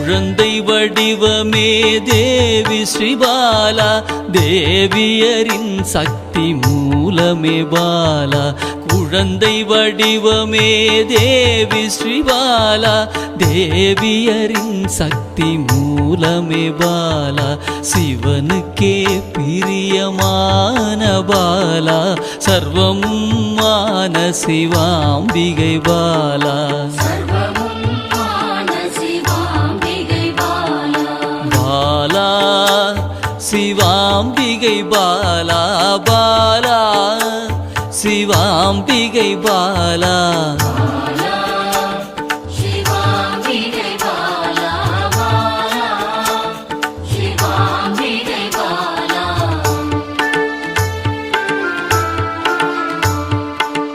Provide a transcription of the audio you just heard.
குழந்தை வடிவமே தேவி ஸ்ரீபாலா, தேவியரின் சக்தி மூலமே பாலா. குழந்தை வடிவமே தேவி ஸ்ரீபாலா, தேவியரின் சக்தி மூலமே பாலா. சிவனுக்கே பிரியமான பாலா, சர்வமுமான சிவாம்பிகை பாலா. பாலா சிவாம்பிகை பாலா, பாலா சிவாம்பிகை பாலா.